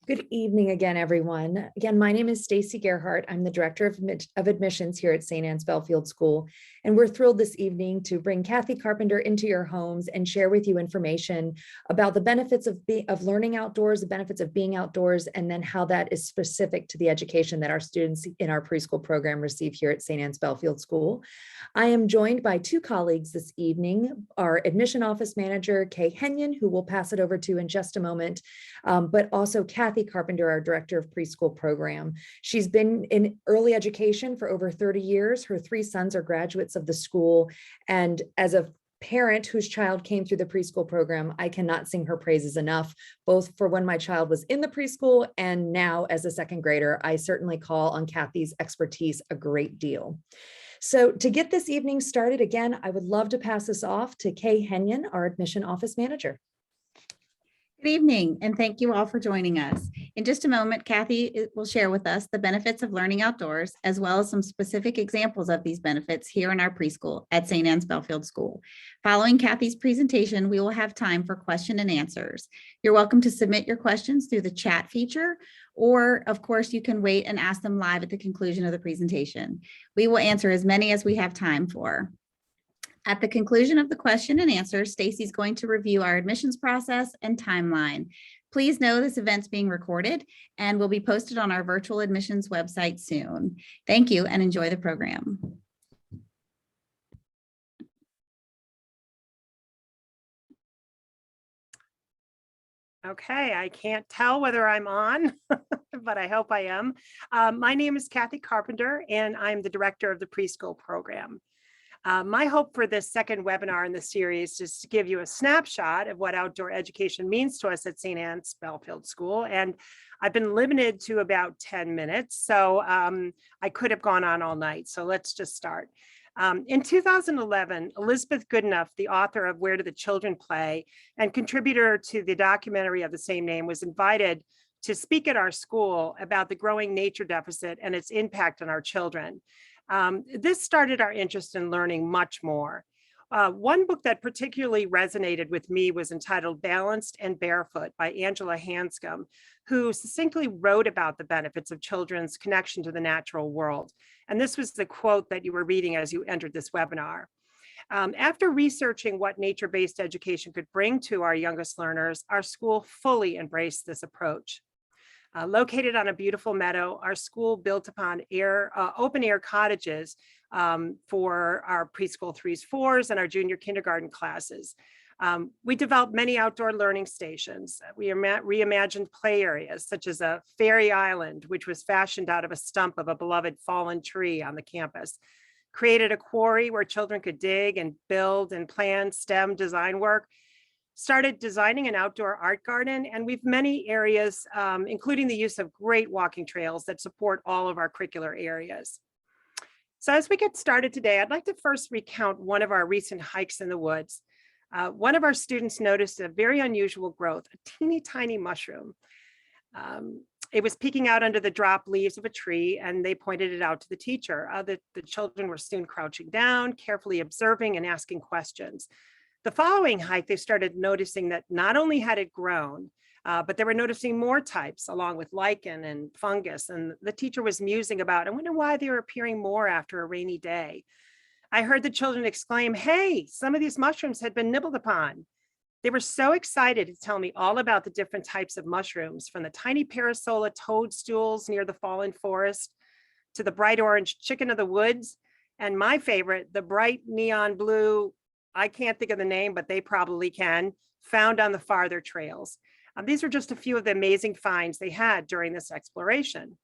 Good evening again, everyone. Again, my name is Stacy Gerhart. I'm the Director of Admissions here at St. Anne's Belfield School. And we're thrilled this evening to bring Kathy Carpenter into your homes and share with you information about the benefits of learning outdoors, the benefits of being outdoors, and then how that is specific to the education that our students in our preschool program receive here at St. Anne's Belfield School. I am joined by two colleagues this evening, our Admission Office Manager, Kay Henyon, who we'll pass it over to in just a moment, but also Kathy Carpenter, our Director of Preschool Program. She's been in early education for over 30 years. Her three sons are graduates of the school. And as a parent whose child came through the preschool program, I cannot sing her praises enough, both for when my child was in the preschool and now as a second grader. I certainly call on Kathy's expertise a great deal. So to get this evening started, again, I would love to pass this off to Kay Henyon, our Admission Office Manager. Good evening, and thank you all for joining us. In just a moment, Kathy will share with us the benefits of learning outdoors, as well as some specific examples of these benefits here in our preschool at St. Anne's Belfield School. Following Kathy's presentation, we will have time for question and answers. You're welcome to submit your questions through the chat feature, or of course, you can wait and ask them live at the conclusion of the presentation. We will answer as many as we have time for. At the conclusion of the question and answer, Stacy's going to review our admissions process and timeline. Please know this event's being recorded and will be posted on our virtual admissions website soon. Thank you and enjoy the program. Okay, I can't tell whether I'm on, but I hope I am. My name is Kathy Carpenter, and I'm the Director of the Preschool Program. My hope for this second webinar in the series is to give you a snapshot of what outdoor education means to us at St. Anne's Belfield School. And I've been limited to about 10 minutes, so I could have gone on all night. So let's just start. In 2011, Elizabeth Goodenough, the author of Where Do the Children Play and contributor to the documentary of the same name, was invited to speak at our school about the growing nature deficit and its impact on our children. This started our interest in learning much more. One book that particularly resonated with me was entitled Balanced and Barefoot by Angela Hanscom, who succinctly wrote about the benefits of children's connection to the natural world. And this was the quote that you were reading as you entered this webinar. After researching what nature-based education could bring to our youngest learners, our school fully embraced this approach. Located on a beautiful meadow, our school built upon open air cottages for our preschool 3s, 4s, and our junior kindergarten classes. We developed many outdoor learning stations. We reimagined play areas such as a fairy island, which was fashioned out of a stump of a beloved fallen tree on the campus. Created a quarry where children could dig and build and plan STEM design work. Started designing an outdoor art garden, and we've many areas, including the use of great walking trails that support all of our curricular areas. So as we get started today, I'd like to first recount one of our recent hikes in the woods. One of our students noticed a very unusual growth, a teeny tiny mushroom. It was peeking out under the drop leaves of a tree, and they pointed it out to the teacher. The children were soon crouching down, carefully observing and asking questions. The following hike, they started noticing that not only had it grown, but they were noticing more types along with lichen and fungus. And the teacher was musing about, I wonder why they were appearing more after a rainy day. I heard the children exclaim, hey, some of these mushrooms had been nibbled upon. They were so excited to tell me all about the different types of mushrooms, from the tiny parasola toadstools near the fallen forest to the bright orange chicken of the woods. And my favorite, the bright neon blue, I can't think of the name, but they probably can, found on the farther trails. These are just a few of the amazing finds they had during this exploration.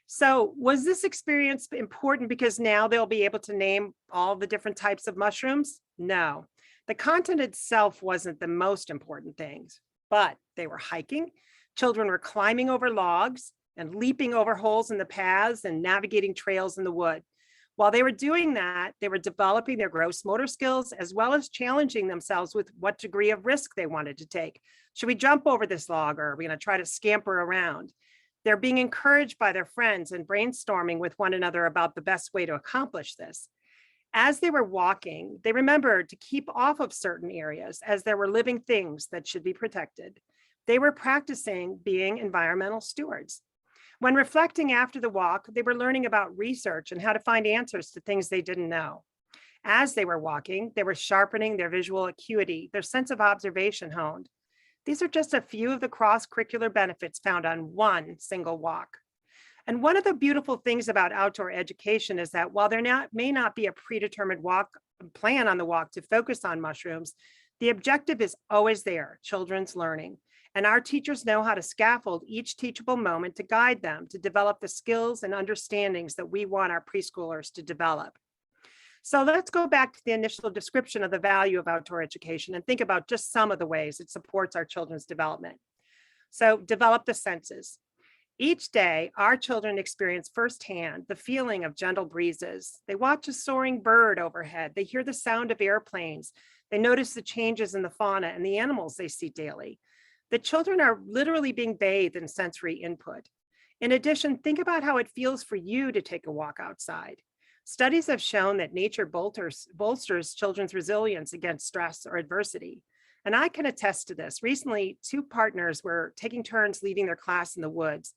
So was this experience important because now they'll be able to name all the different types of mushrooms? No, the content itself wasn't the most important things, but they were hiking. Children were climbing over logs and leaping over holes in the paths and navigating trails in the wood. While they were doing that, they were developing their gross motor skills, as well as challenging themselves with what degree of risk they wanted to take. Should we jump over this log, or are we going to try to scamper around? They're being encouraged by their friends and brainstorming with one another about the best way to accomplish this. As they were walking, they remembered to keep off of certain areas, as there were living things that should be protected. They were practicing being environmental stewards. When reflecting after the walk, they were learning about research and how to find answers to things they didn't know. As they were walking, they were sharpening their visual acuity, their sense of observation honed. These are just a few of the cross-curricular benefits found on one single walk. And one of the beautiful things about outdoor education is that while may not be a predetermined walk plan on the walk to focus on mushrooms, the objective is always there, children's learning. And our teachers know how to scaffold each teachable moment to guide them to develop the skills and understandings that we want our preschoolers to develop. So let's go back to the initial description of the value of outdoor education and think about just some of the ways it supports our children's development. So develop the senses. Each day, our children experience firsthand the feeling of gentle breezes. They watch a soaring bird overhead. They hear the sound of airplanes. They notice the changes in the fauna and the animals they see daily. The children are literally being bathed in sensory input. In addition, think about how it feels for you to take a walk outside. Studies have shown that nature bolsters children's resilience against stress or adversity. And I can attest to this. Recently, two partners were taking turns leading their class in the woods.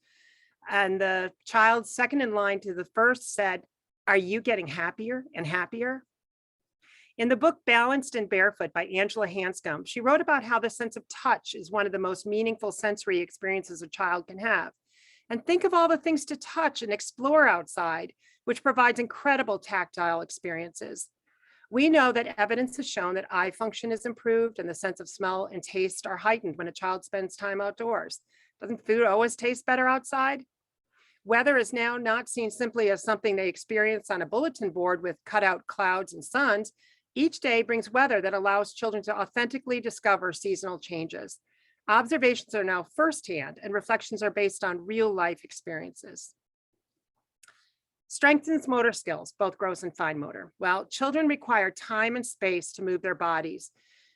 And the child second in line to the first said, "Are you getting happier and happier?" In the book Balanced and Barefoot by Angela Hanscom, she wrote about how the sense of touch is one of the most meaningful sensory experiences a child can have. And think of all the things to touch and explore outside, which provides incredible tactile experiences. We know that evidence has shown that eye function is improved and the sense of smell and taste are heightened when a child spends time outdoors. Doesn't food always taste better outside? Weather is now not seen simply as something they experience on a bulletin board with cutout clouds and suns. Each day brings weather that allows children to authentically discover seasonal changes. Observations are now firsthand and reflections are based on real life experiences. Strengthens motor skills, both gross and fine motor. Well, children require time and space to move their bodies.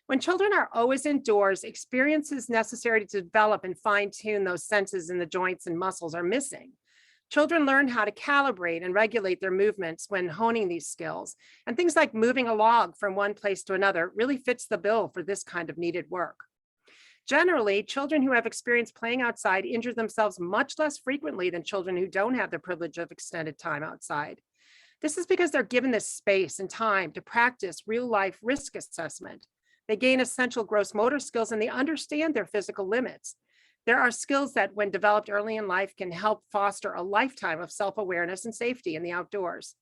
When children are always indoors, experiences necessary to develop and fine-tune those senses in the joints and muscles are missing. Children learn how to calibrate and regulate their movements when honing these skills. And things like moving a log from one place to another really fits the bill for this kind of needed work. Generally, children who have experienced playing outside injure themselves much less frequently than children who don't have the privilege of extended time outside. This is because they're given this space and time to practice real-life risk assessment. They gain essential gross motor skills and they understand their physical limits. There are skills that, when developed early in life, can help foster a lifetime of self-awareness and safety in the outdoors.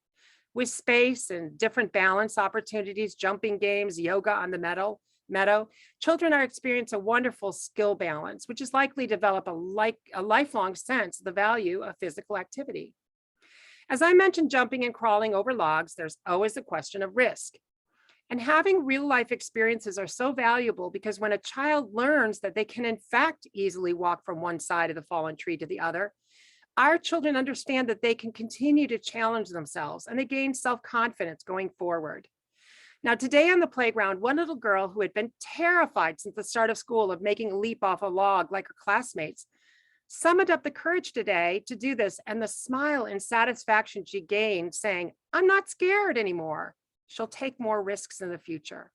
With space and different balance opportunities, jumping games, yoga on the meadow, children are experiencing a wonderful skill balance, which is likely to develop a lifelong sense of the value of physical activity. As I mentioned, jumping and crawling over logs, there's always a question of risk. And having real life experiences are so valuable because when a child learns that they can in fact easily walk from one side of the fallen tree to the other, our children understand that they can continue to challenge themselves and they gain self-confidence going forward. Now, today on the playground, one little girl who had been terrified since the start of school of making a leap off a log like her classmates summoned up the courage today to do this, and the smile and satisfaction she gained saying, "I'm not scared anymore." She'll take more risks in the future.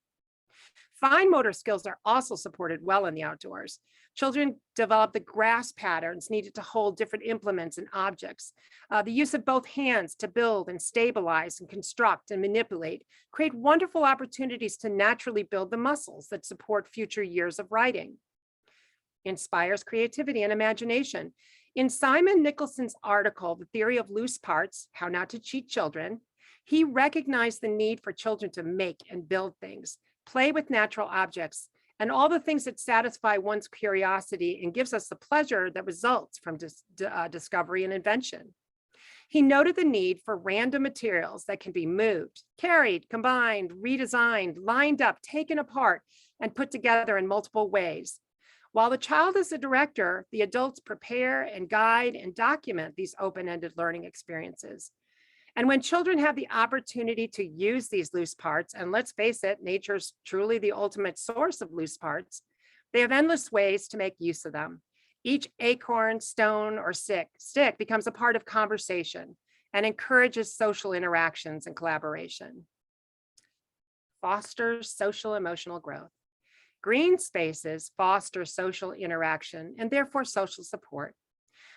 Fine motor skills are also supported well in the outdoors. Children develop the grasp patterns needed to hold different implements and objects. The use of both hands to build and stabilize and construct and manipulate create wonderful opportunities to naturally build the muscles that support future years of writing. Inspires creativity and imagination. In Simon Nicholson's article, The Theory of Loose Parts, How Not to Cheat Children, he recognized the need for children to make and build things, play with natural objects, and all the things that satisfy one's curiosity and gives us the pleasure that results from discovery and invention. He noted the need for random materials that can be moved, carried, combined, redesigned, lined up, taken apart, and put together in multiple ways. While the child is the director, the adults prepare and guide and document these open-ended learning experiences. And when children have the opportunity to use these loose parts, and let's face it, nature's truly the ultimate source of loose parts, they have endless ways to make use of them. Each acorn, stone, or stick becomes a part of conversation and encourages social interactions and collaboration. Fosters social emotional growth. Green spaces foster social interaction and therefore social support.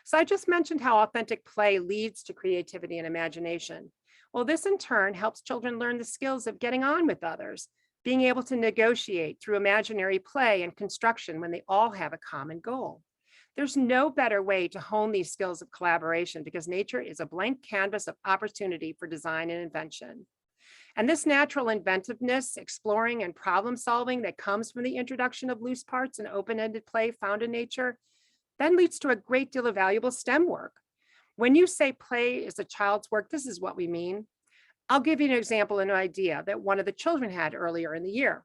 So I just mentioned how authentic play leads to creativity and imagination. Well, this in turn helps children learn the skills of getting on with others, being able to negotiate through imaginary play and construction when they all have a common goal. There's no better way to hone these skills of collaboration because nature is a blank canvas of opportunity for design and invention. And this natural inventiveness, exploring, and problem solving that comes from the introduction of loose parts and open-ended play found in nature then leads to a great deal of valuable STEM work. When you say play is a child's work, this is what we mean. I'll give you an example, an idea that one of the children had earlier in the year.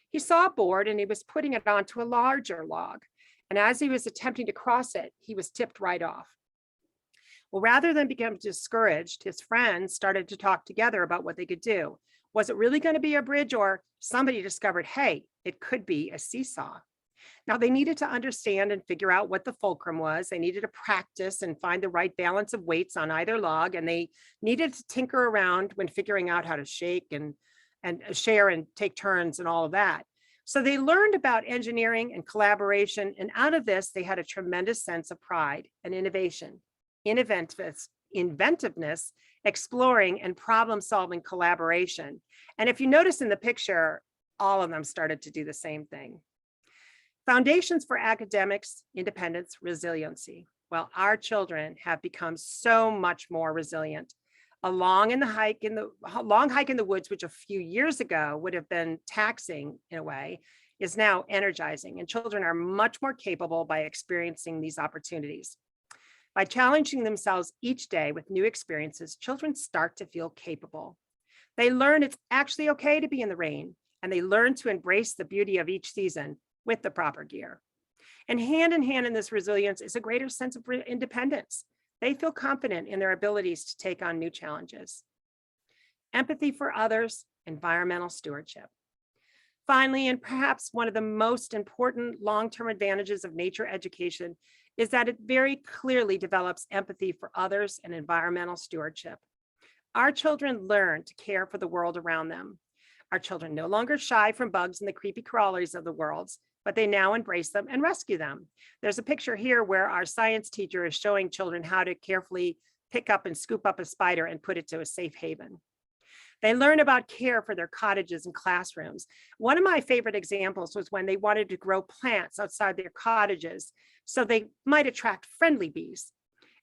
He saw a board and he was putting it onto a larger log. And as he was attempting to cross it, he was tipped right off. Well, rather than become discouraged, his friends started to talk together about what they could do. Was it really going to be a bridge, or somebody discovered, hey, it could be a seesaw? Now they needed to understand and figure out what the fulcrum was. They needed to practice and find the right balance of weights on either log. And they needed to tinker around when figuring out how to shake and share and take turns and all of that. So they learned about engineering and collaboration. And out of this, they had a tremendous sense of pride and innovation, inventiveness, exploring, and problem-solving collaboration. And if you notice in the picture, all of them started to do the same thing. Foundations for academics, independence, resiliency. Well, our children have become so much more resilient. A long hike in the woods, which a few years ago would have been taxing in a way, is now energizing, and children are much more capable by experiencing these opportunities. By challenging themselves each day with new experiences, children start to feel capable. They learn it's actually okay to be in the rain, and they learn to embrace the beauty of each season with the proper gear. And hand in hand in this resilience is a greater sense of independence. They feel confident in their abilities to take on new challenges. Empathy for others, environmental stewardship. Finally, and perhaps one of the most important long-term advantages of nature education is that it very clearly develops empathy for others and environmental stewardship. Our children learn to care for the world around them. Our children no longer shy from bugs and the creepy crawlies of the world, but they now embrace them and rescue them. There's a picture here where our science teacher is showing children how to carefully pick up and scoop up a spider and put it to a safe haven. They learn about care for their cottages and classrooms. One of my favorite examples was when they wanted to grow plants outside their cottages so they might attract friendly bees.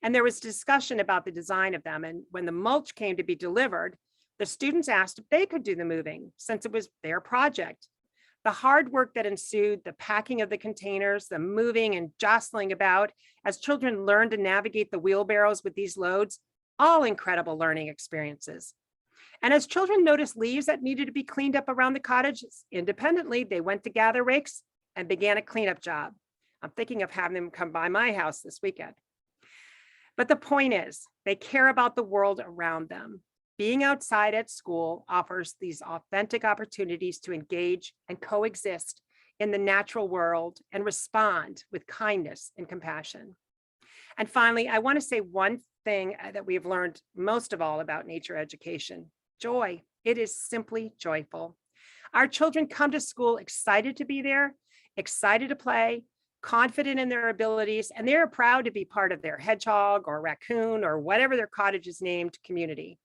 And there was discussion about the design of them. And when the mulch came to be delivered, the students asked if they could do the moving since it was their project. The hard work that ensued, the packing of the containers, the moving and jostling about as children learned to navigate the wheelbarrows with these loads, all incredible learning experiences. And as children noticed leaves that needed to be cleaned up around the cottages, independently, they went to gather rakes and began a cleanup job. I'm thinking of having them come by my house this weekend. But the point is, they care about the world around them. Being outside at school offers these authentic opportunities to engage and coexist in the natural world and respond with kindness and compassion. And finally, I want to say one thing that we have learned most of all about nature education: joy. It is simply joyful. Our children come to school excited to be there, excited to play, confident in their abilities, and they're proud to be part of their hedgehog or raccoon or whatever their cottage is named community.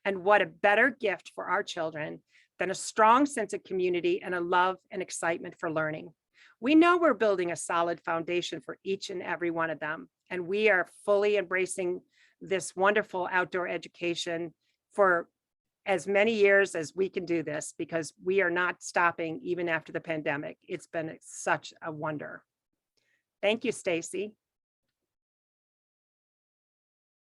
And what a better gift for our children than a strong sense of community and a love and excitement for learning. We know we're building a solid foundation for each and every one of them, and we are fully embracing this wonderful outdoor education for as many years as we can do this, because we are not stopping even after the pandemic. It's been such a wonder. Thank you, Stacy.